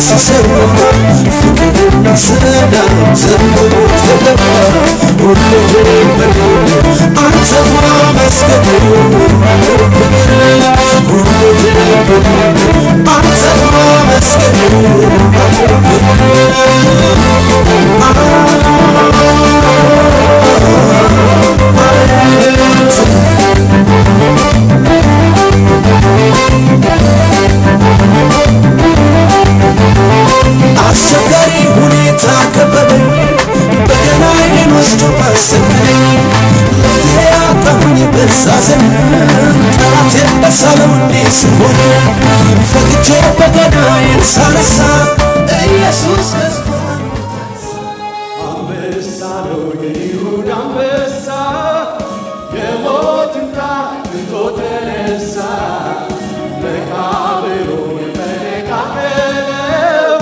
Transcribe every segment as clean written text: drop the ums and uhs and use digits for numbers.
ሲሰማ ፍቅርና ሰላም ዘንቦ ተገባ ሁሉም በጎ አንተማ መስገድ ሁሉም በጎ አንተማ መስገድ አስቸጋሪ ሁኔታ ከበበኝ በገናዬን ወስዶ አሰናኝ መፍትሄ አጣሁኝ በዛ ዘመን ጠላቴን በሳለው እንዴት ስሆን ፈቅጄ በገናዬን ሳነሳ ኢየሱስ ገዝቷል አንበሳ ነው የይሁዳ አንበሳ የሞትን ጣር ትቶ ተነሳ መቃብሩን ፈነቃቀለው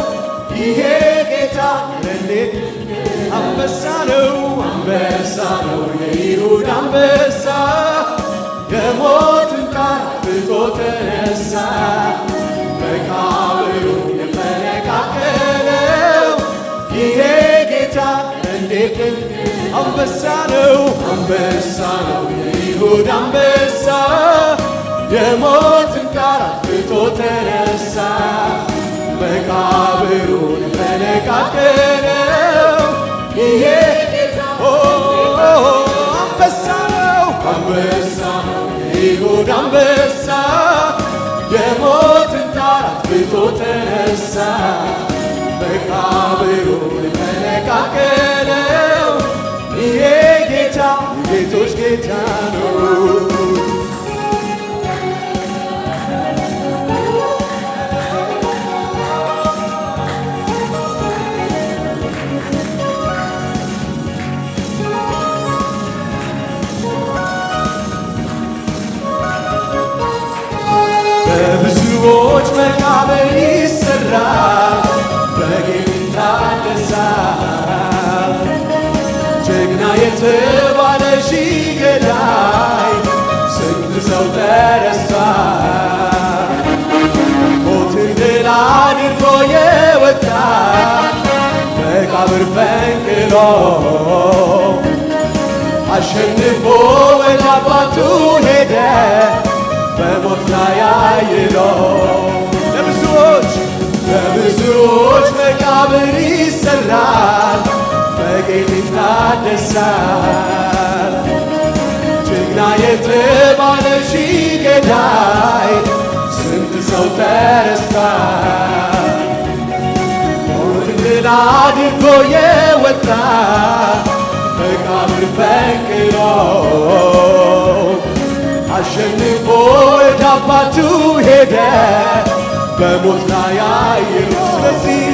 ይሄ ጌታ እንዴት አንበሳ ነው የይሁዳ አንበሳ የሞትን ጣር ትቶ ተነሳ መቃብሩን የፈነቃቀለው ይሄ ጌታ እንዴት አንበሳ ነው የይሁዳ አንበሳ የሞትን ጣር ትቶ ተነሳ መቃብሩን ፈነቃቀለው ይሄ ጌታ አንበሳ ነው የይሁዳ አንበሳ የሞትን ጣር ትቶ ተነሳ መቃብሩን ፈነቃቀለው ይሄ ጌታ የጌቶች ጌታ ነው በብዙዎች መቃብር ይሰራል በጌታ ይታደሳል ጀግና የተባለ ሺህ ገዳይ ስንት ሰው ተረስቷል ሞትን ድል አድርጎ የወጣ መቃብር ፈንቅሎ አሸንፎ ወደ አባቱ ሄደ በሞት ላይ አይሎ ለብዙዎች መቃብር ይሰራል በጌታ ይታደሳል ጀግና የተባለ ሺህ ገዳይ ስንት ሰው ተረስቷል ሞትን ድል አድርጎ የወጣ መቃብር ፈንቅሎ አሸንፎ ወደ አባቱ ሄደ በሞት ላይ አይሎ ስለዚህ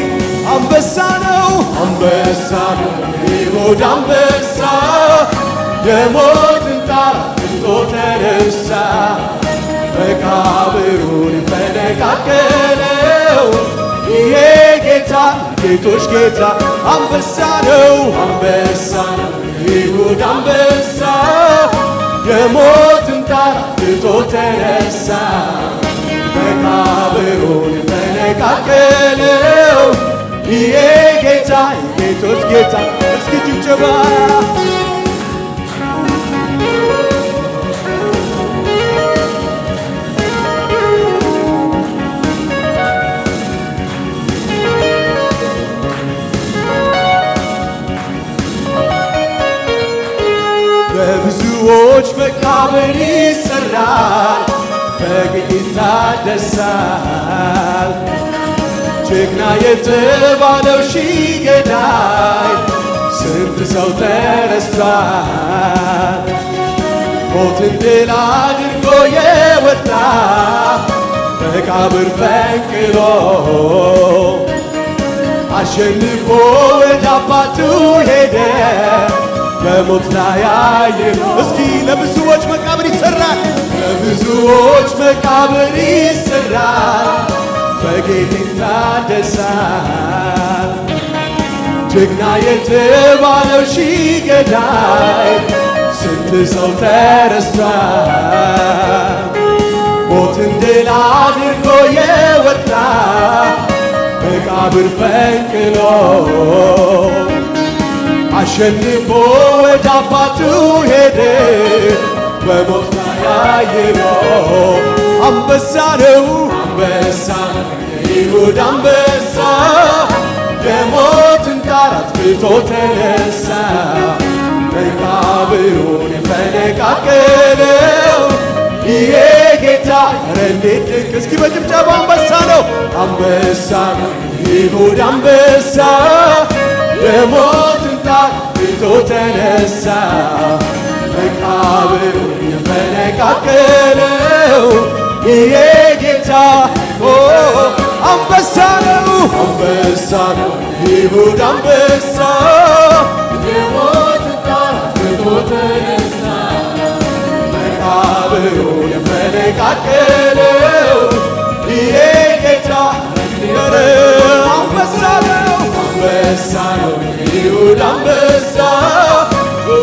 አንበሳ ነው የይሁዳ አንበሳ የሞትን ጣር ትቶ ተነሳ መቃብሩን ፈነቃቀለው ይሄ ጌታ ጌቶች ጌታ አንበሳ ነው የይሁዳ አንበሳ የሞትን ጣር ትቶ ተነሳ መቃብሩን ፈነቃቀለው ይሄ ጌታ የጌቶች ጌታ እስኪ ጭብጨባ በብዙዎች መቃብር ይሰራል በጌታ ይታደሳል ጀግና የተባለው ሺህ ገዳይ ስንት ሰው ተረስቷል ሞትን ድል አድርጎ የወጣ መቃብር ፈንቅሎ አሸንፎ ወደ አባቱ ሄደ በሞት ላይ አይሎ እስኪ ለብዙዎች መቃብር ይሰራል በጌታ ይታደሳል ጀግና የተባለው ሺህ ገዳይ ስንት ሰው ተረስቷል ሞትን ድል አድርጎ የወጣ መቃብር ፈንቅሎ አሸንፎ ወደ አባቱ ሄደ በሞት ላይ ያየነው አንበሳ ነው አንበሳ ይሁዳ አንበሳ የሞትን ጣር አጥፍቶ ተነሳ መቃብሩን የፈነቃቀለው ይሄ ጌታ እንዴት ድንቅ እስኪ በጭብጨባ አንበሳ ነው ይሁዳ አንበሳ የሞትን ጣር አጥፍቶ ተነሳ መቃብሩን የፈነቃቀለው ይሄ ጌታ አንበሳ ነው ይሁዳ አንበሳ የሞትን ጣር አጥፍቶ ተነሳ መቃብሩን የፈነቃቀለው ይሄ ጌታ አንበሳ ነው ይሁዳ አንበሳ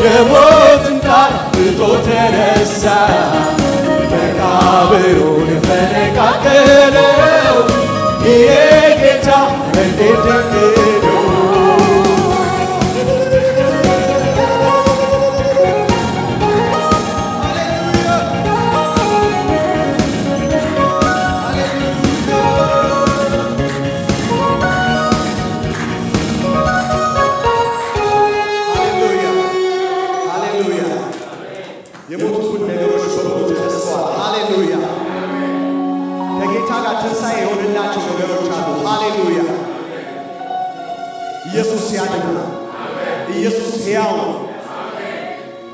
የሞትን ጣር አጥፍቶ ተነሳ መቃብሩን የፈነቃቀለው ይሄ ጌታ እንዴት ድንቅ ነው ኢየሱስ ያድናል ኢየሱስ ሕያው ነው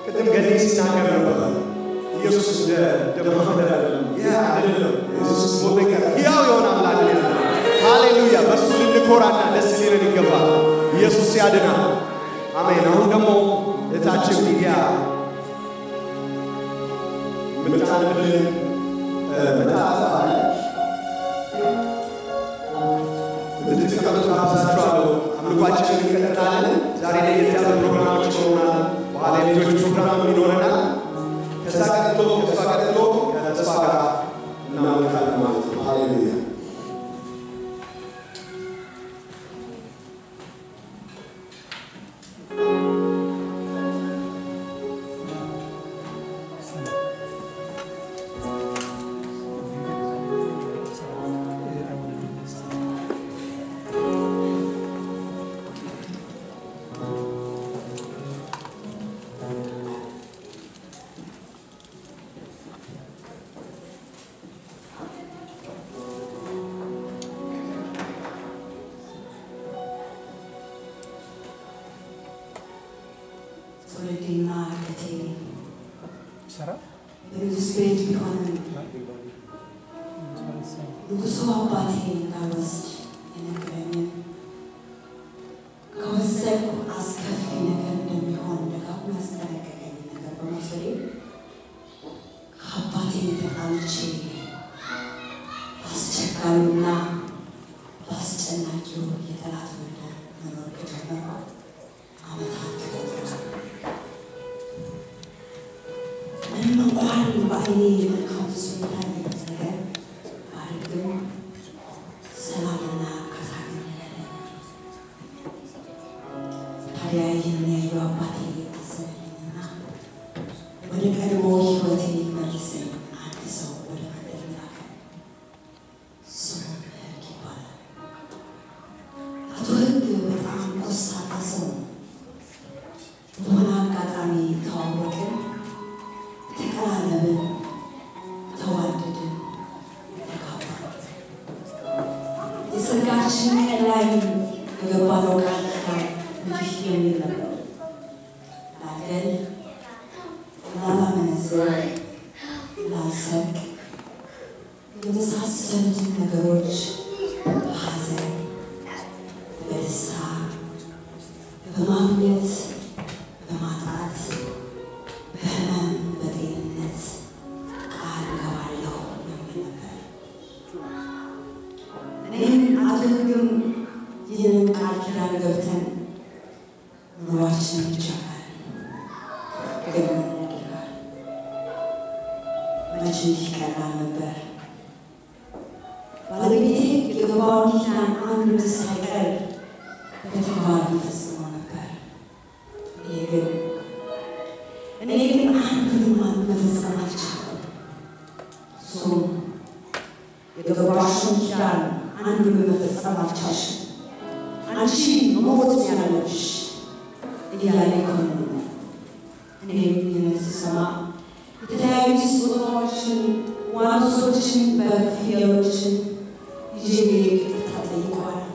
ቅድም ገሌ ሲናገር ነበር ኢየሱስ ደማመደ አይደለም ኢየሱስ ሞተኛ ሕያው የሆነ አምላክ ነው ሃሌሉያ በሱ ልንኮራና ደስ ሊለን ይገባል ኢየሱስ ያድናል አሜን አሁን ደግሞ እታችን ሊዲያ ምንጣልልን መጣጣ እንድትቀበሉ አብዛችኋለሁ አምልኳችንን እንቀጥላለን ዛሬ ላይ የተያዘ ፕሮግራሞች ይኖሩናል በኋላ የልጆች ፕሮግራም ይኖረናል ከዛ ቀጥሎ ከተስፋ ጋር እናመልካለን ማለት ነው ሃሌሉያ ባለቤቴ የገባውን ኪዳን አንድ ሳይቀር በተግባር ፈጽሞ ነበር። እኔ ግን አንዱንም መፈጸም አልቻልኩም። እሱም የገባሽውን ኪዳን አንዱንም መፈጸም አልቻልሽም፣ አንቺ መሞት ነው ያለብሽ እያለ ይኮንነኛል። እኔም ይህንን ስሰማ የተለያዩ ስጦታዎችን ዋኖሶችን በፍየሎችን ይዤ ይቅርታ ጠይቀዋለሁ።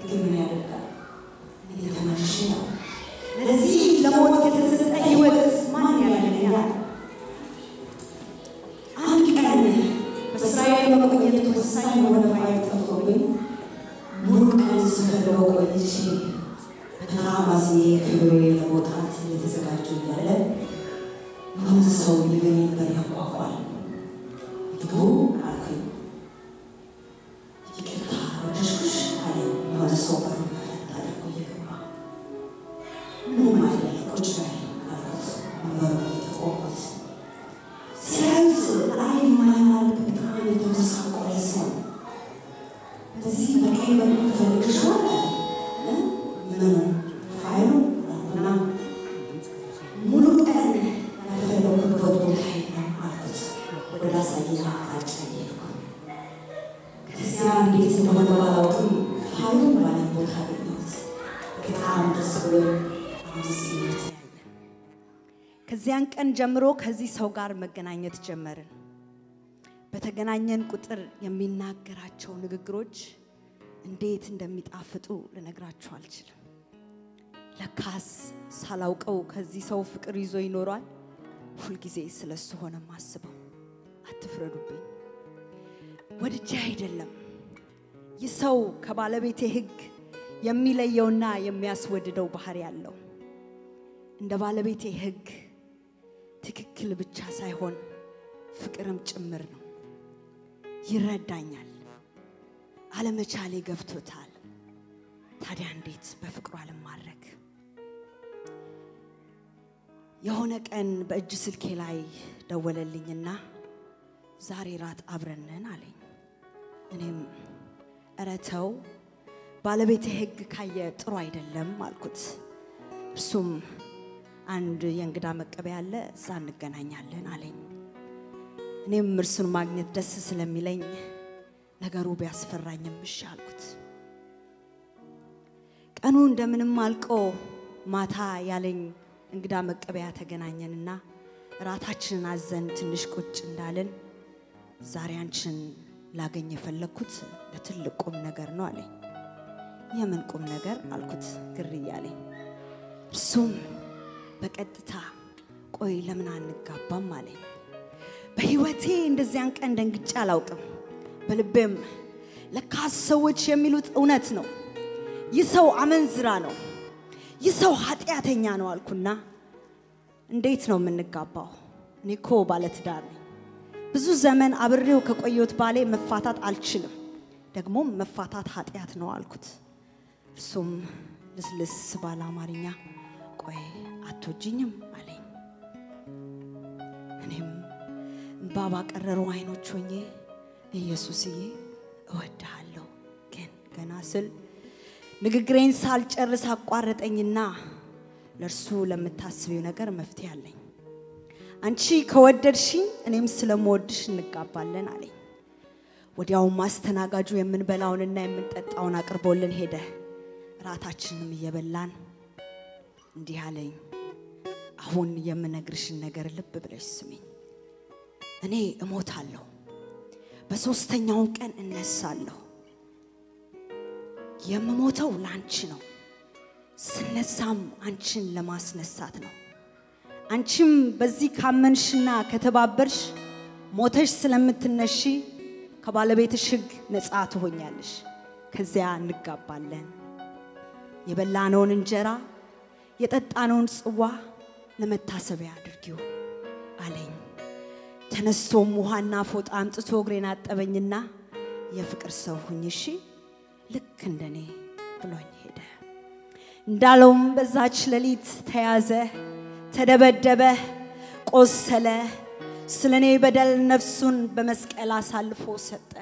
ግን ምን ያደርጋል እኔ ተመልሼ ነው ለዚህ ለሞት ከተሰጠ ሕይወት ማን ያድነኛል? አንድ ቀን በእስራኤል መቆየት ወሳኝ የሆነ ፋይል ጠፍቶብኝ ሙሉ ቀን ስፈልገው ቆይቼ በጣም አዝኜ ክብሬ ለመውጣት እየተዘጋጀሁ እያለ የሆነ ሰው የበሬን በር ያንኳኳል። ግቡ አልኩኝ። ይቅርታ ወደድኩሽ አለኝ። የሆነ ሰው በሩን ከፈት አድርጎ እየገባ ምንም አይደለም ቁጭ በይ አልኩት። ወንበሩ እየተቆምኩት ሲያዩት ለዓይን የማያምር በጣም የተመሳቆለ ሰው በዚህ በቀኝ በኩል ፈልግሽዋል አለ። ምን ፋይሉ እና ሙሉ ቀን ያልፈለጉበት ቦታ የለም አልኩት። ወደ ላሳየኝ አቅጣጫ ሄድኩ። ከዚያ እንዴት እንደሆነ ባላውቅም ፋይሉን ባለኝ ቦታ አገኘሁት። በጣም ደስ ብሎኝ አመስግኜ ተያየን። ከዚያን ቀን ጀምሮ ከዚህ ሰው ጋር መገናኘት ጀመርን። በተገናኘን ቁጥር የሚናገራቸው ንግግሮች እንዴት እንደሚጣፍጡ ልነግራችሁ አልችልም። ለካስ ሳላውቀው ከዚህ ሰው ፍቅር ይዞ ይኖራል። ሁሉ ጊዜ ስለሱ ሆነ ማስበው። አትፍረዱብኝ። ወድጄ አይደለም። ይህ ሰው ከባለቤቴ ሕግ የሚለየውና የሚያስወድደው ባህሪ ያለው እንደ ባለቤቴ ሕግ ትክክል ብቻ ሳይሆን ፍቅርም ጭምር ነው። ይረዳኛል። አለመቻሌ ገብቶታል። ታዲያ እንዴት በፍቅሩ አልማረክ? የሆነ ቀን በእጅ ስልኬ ላይ ደወለልኝና ዛሬ ራት አብረን ነን አለኝ። እኔም እረተው ባለቤቴ ሕግ ካየ ጥሩ አይደለም አልኩት። እርሱም አንድ የእንግዳ መቀበያ አለ እዛ እንገናኛለን አለኝ። እኔም እርሱን ማግኘት ደስ ስለሚለኝ ነገሩ ቢያስፈራኝም እሺ አልኩት። ቀኑ እንደምንም አልቆ ማታ ያለኝ እንግዳ መቀበያ ተገናኘንና ራታችንን አዘን ትንሽ ቁጭ እንዳለን ዛሬ አንቺን ላገኝ የፈለኩት ለትልቅ ቁም ነገር ነው አለኝ። የምን ቁም ነገር አልኩት ግር እያለኝ። እርሱም በቀጥታ ቆይ ለምን አንጋባም አለኝ። በህይወቴ እንደዚያን ቀን ደንግጬ አላውቅም። በልቤም ለካስ ሰዎች የሚሉት እውነት ነው። ይህ ሰው አመንዝራ ነው፣ ይህ ሰው ኃጢአተኛ ነው አልኩና እንዴት ነው የምንጋባው? እኔ እኮ ባለትዳር ነኝ። ብዙ ዘመን አብሬው ከቆየሁት ባሌ መፋታት አልችልም፣ ደግሞ መፋታት ኃጢአት ነው አልኩት። እርሱም ልስልስ ባለ አማርኛ ቆይ አትወጂኝም አለኝ። እኔም ባባ ቀረሩ አይኖች ሆኜ ኢየሱስዬ እወድሃለሁ ግን ገና ስል ንግግሬን ሳልጨርስ አቋረጠኝና ለርሱ ለምታስቢው ነገር መፍትሄ አለኝ። አንቺ ከወደድሽኝ እኔም ስለምወድሽ እንጋባለን አለኝ። ወዲያው ማስተናጋጁ የምንበላውንና የምንጠጣውን አቅርቦልን ሄደ። ራታችንንም እየበላን እንዲህ አለኝ። አሁን የምነግርሽን ነገር ልብ ብለሽ ስሚኝ። እኔ እሞታለሁ፣ በሶስተኛው ቀን እነሳለሁ። የምሞተው ላንቺ ነው፣ ስነሳም አንቺን ለማስነሳት ነው። አንቺም በዚህ ካመንሽና ከተባበርሽ ሞተሽ ስለምትነሺ ከባለቤትሽ ሕግ ነፃ ትሆኛለሽ። ከዚያ እንጋባለን። የበላነውን እንጀራ የጠጣነውን ጽዋ ለመታሰቢያ አድርጊው አለኝ። ተነስቶም ውሃና ፎጣ አምጥቶ እግሬን አጠበኝና የፍቅር ሰው ሁኝ እሺ ልክ እንደኔ ብሎኝ ሄደ። እንዳለውም በዛች ሌሊት ተያዘ፣ ተደበደበ፣ ቆሰለ። ስለኔ በደል ነፍሱን በመስቀል አሳልፎ ሰጠ።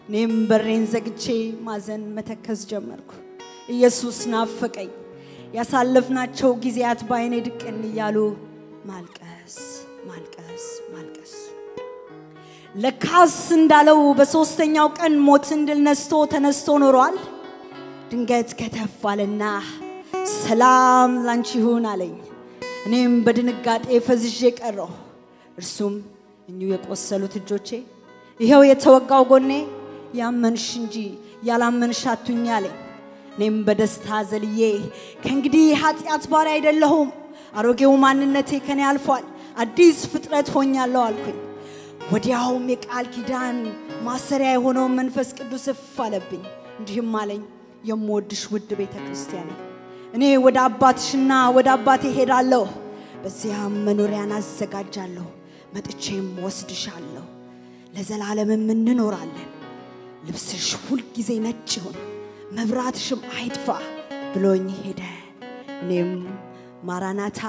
እኔም በሬን ዘግቼ ማዘን መተከዝ ጀመርኩ ኢየሱስ ናፈቀኝ ያሳለፍናቸው ጊዜያት ባይኔ ድቅን እያሉ ማልቀስ ለካስ እንዳለው በሶስተኛው ቀን ሞትን ድል ነስቶ ተነስቶ ኖሯል ድንገት ከተፋለና ሰላም ላንቺ ይሁን አለኝ እኔም በድንጋጤ ፈዝዤ ቀረሁ እርሱም እኙ የቆሰሉት እጆቼ ይሄው የተወጋው ጎኔ ያመንሽ እንጂ ያላመንሽ አቱኝ አለኝ እኔም በደስታ ዘልዬ ከእንግዲህ ኃጢአት ባሪያ አይደለሁም አሮጌው ማንነቴ ከኔ አልፏል አዲስ ፍጥረት ሆኛለሁ አልኩኝ ወዲያውም የቃል ኪዳን ማሰሪያ የሆነው መንፈስ ቅዱስ አለብኝ እንዲህም አለኝ የምወድሽ ውድ ቤተክርስቲያን እኔ ወደ አባትሽና ወደ አባቴ ሄዳለሁ በዚያም መኖሪያን አዘጋጃለሁ መጥቼም ወስድሻለሁ ለዘላለምም እንኖራለን ልብስሽ ሁሉ ጊዜ ነጭ ይሁን መብራትሽም አይጥፋ ብሎኝ ሄደ እኔም ማራናታ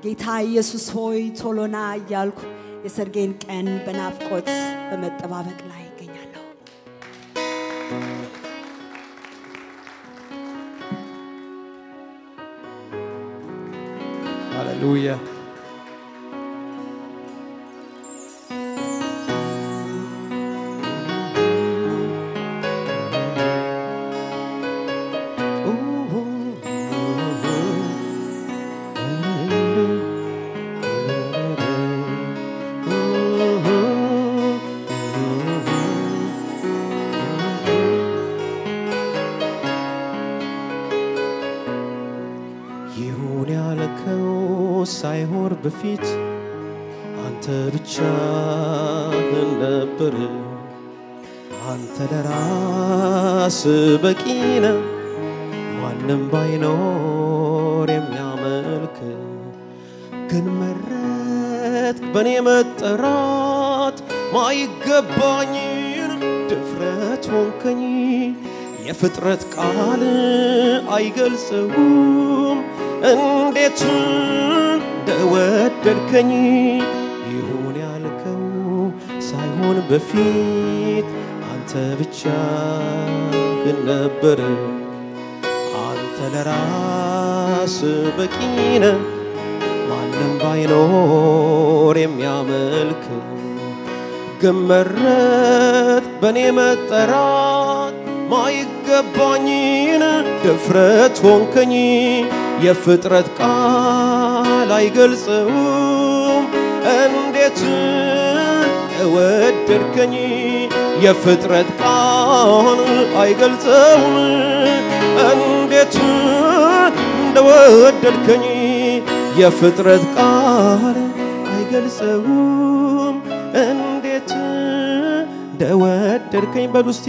ጌታ ኢየሱስ ሆይ ቶሎና እያልኩ የሰርጌን ቀን በናፍቆት በመጠባበቅ ላይ ይገኛለሁ ሃሌሉያ ሳይሆን በፊት አንተ ብቻ ነበር አንተ ለራስ በቂነ ማንም ባይኖር የሚያመልክ ግን መረጥ በኔ መጠራት ማይገባኝ ድፍረት ሆንከኝ የፍጥረት ቃል አይገልጽውም እንዴት እንደወደድከኝ ይሁን ያልከው ሳይሆን በፊት አንተ ብቻ ግን ነበር አንተ ለራስ በቂነ ማንም ባይኖር የሚያመልክ ግን መረጥ በኔ መጠራት ማይገባኝን ድፍረት ሆንከኝ የፍጥረት ቃል አይገልጽውም እንዴት ወደድከኝ የፍጥረት ቃል አይገልጽውም እንዴት እንደወደድከኝ የፍጥረት ቃል አይገልጽውም እንዴት እንደወደድከኝ በሉስቲ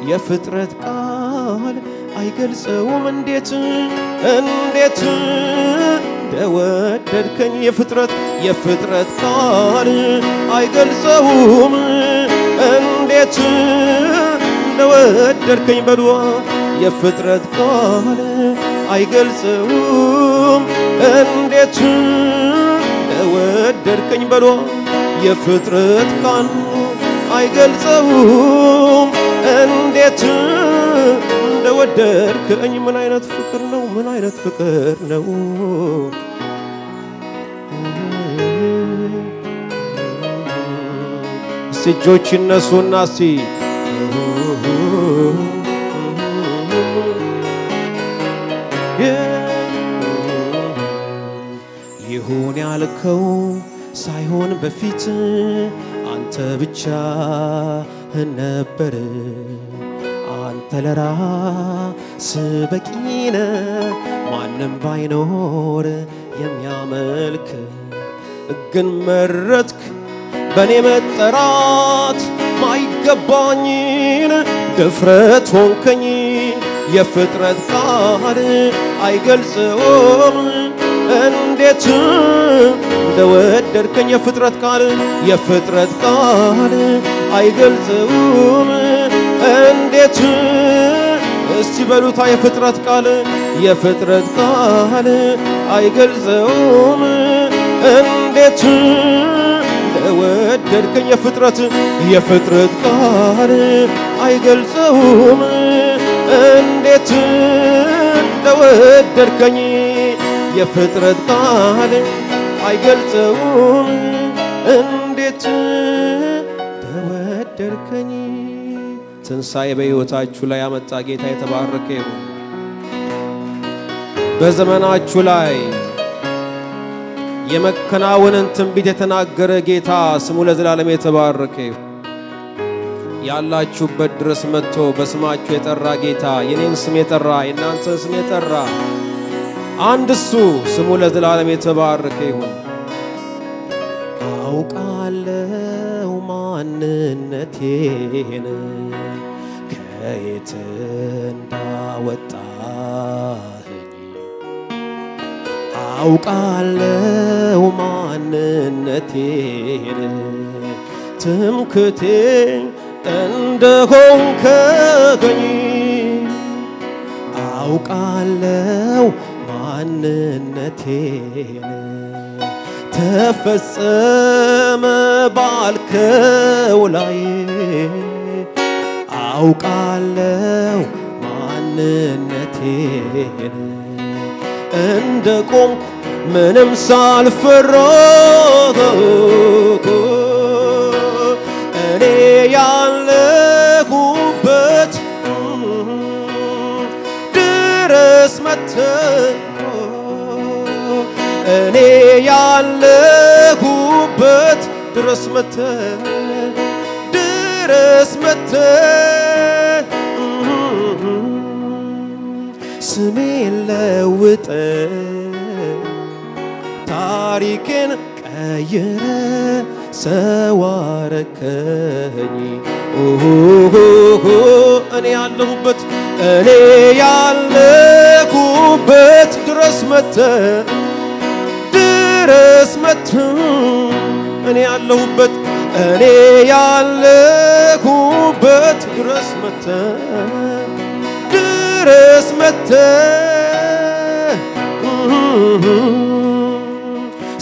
የፍጥረት ቃል አይገልጽውም እንዴት እንደወደድከኝ የፍጥረት ቃል አይገልጽውም እንዴት እንደወደድከኝ በሉ የፍጥረት ቃል አይገልጽውም እንዴት እንደወደድከኝ በሉ የፍጥረት ቃል አይገልጽውም እንዴት እንደወደድከኝ ምን አይነት ፍቅር ነው ምን አይነት ፍቅር ነው እጆች ይነሱና እስቲ ይሁን ያልከው ሳይሆን በፊት አንተ ብቻ ነበር አንተ ለራስ በቂነ ማንም ባይኖር የሚያመልክ ግን መረጥክ በኔ መጠራት ማይገባኝን ድፍረት ሆንከኝ የፍጥረት ቃል አይገልጽውም እንዴት እንደወደድከኝ የፍጥረት ቃል አይገልጽውም እንዴት እስቲ በሉታ የፍጥረት ቃል አይገልጽውም እንዴት እንደወደድከኝ የፍጥረት ቃል አይገልጸውም እንዴት እንደወደድከኝ የፍጥረት ቃል አይገልጸውም እንዴት እንደወደድከኝ ትንሣኤ በሕይወታችሁ ላይ ያመጣ ጌታ የተባረከ ይሁን በዘመናችሁ ላይ የመከናወንን ትንቢት የተናገረ ጌታ ስሙ ለዘላለም የተባረከ ይሁን ያላችሁበት ድረስ መጥቶ በስማችሁ የጠራ ጌታ የኔን ስም የጠራ የናንተን ስም የጠራ አንድ እሱ ስሙ ለዘላለም የተባረከ ይሁን አውቃለሁ ማንነቴን ከየት እንዳወጣኸኝ አውቃለሁ ማንነቴን ትምክህቴ እንደሆንከኝ አውቃለሁ ማንነቴን ተፈጸመ ባልከው ላይ አውቃለሁ ማንነቴን እንደቆምኩ ምንም ሳልፈራ እኔ ያለሁበት ድረስ መጥተህ እኔ ያለሁበት ድረስ መጥተህ ስሜን ለውጠህ ታሪኬን ቀይረ ሰው አረከኝ እኔ ያለሁበት ድረስ መጥተህ እኔ ያለሁበት ድረስ መጥተህ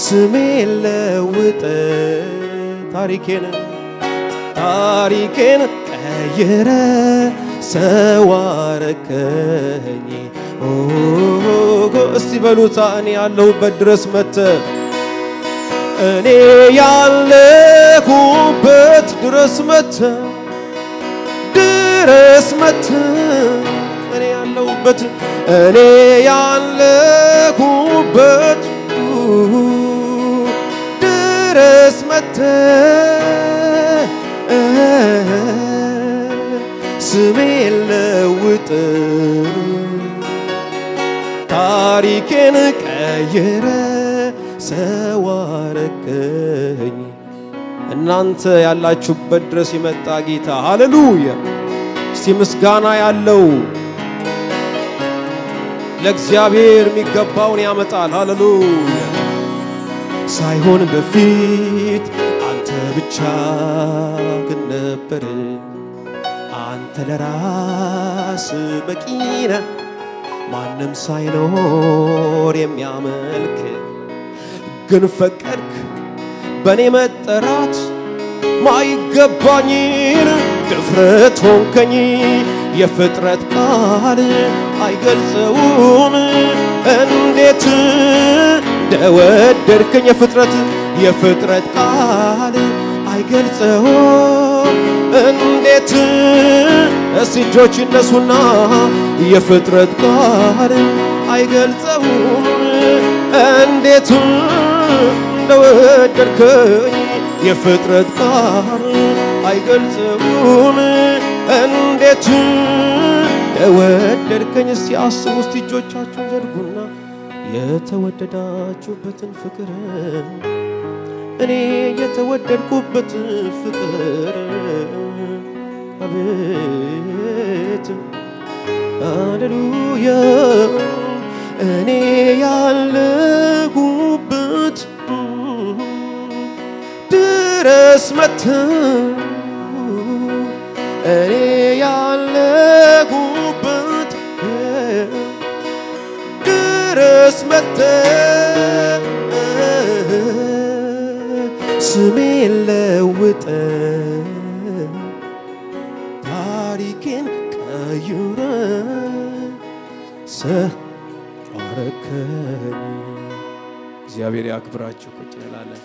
ስሜን ለውጠህ ታሪኬን ቀይረ ሰው አረከኝ እስቲ በሉታ እኔ ያለሁበት ድረስ መጥተህ እኔ ያለሁበት ድረስ መጥተህ እኔ ያለሁበት ድረስ መጥተህ ስሜን ለውጠህ ታሪኬን ቀይረ ሰው አረከኝ እናንተ ያላችሁበት ድረስ የመጣ ጌታ ሃሌሉያ እስቲ ምስጋና ያለው ለእግዚአብሔር የሚገባውን ያመጣል ሃሌሉያ ሳይሆን በፊት አንተ ብቻ ግን ነበር አንተ ለራስ በቂ ነህ ማንም ሳይኖር የሚያመልክ ግን ፈቀድክ በኔ መጠራት ማይገባኝን ድፍረት ሆንከኝ የፍጥረት ቃል አይገልጸውም እንዴት እንደወደድከኝ የፍጥረት ቃል አይገልጸውም እንዴት እጆች ይነሱና የፍጥረት ቃል አይገልጸውም እንዴት እንደወደድከኝ የፍጥረት ቃል አይገልጸውም እንዴት እንደወደድከኝ እስቲ አስቡ እስቲ እጆቻችሁን ዘርጉና የተወደዳችሁበትን ፍቅር እኔ የተወደድኩበት ፍቅር አቤት ሃሌሉያ እኔ ያለሁበት ድረስ መጥተህ እኔ ያለሁበት ድረስ መጥተህ ስሜን ለውጠ ታሪኬን ቀይረ ሰጣርከኝ እግዚአብሔር ያክብራችሁ ቁጭ እንላለን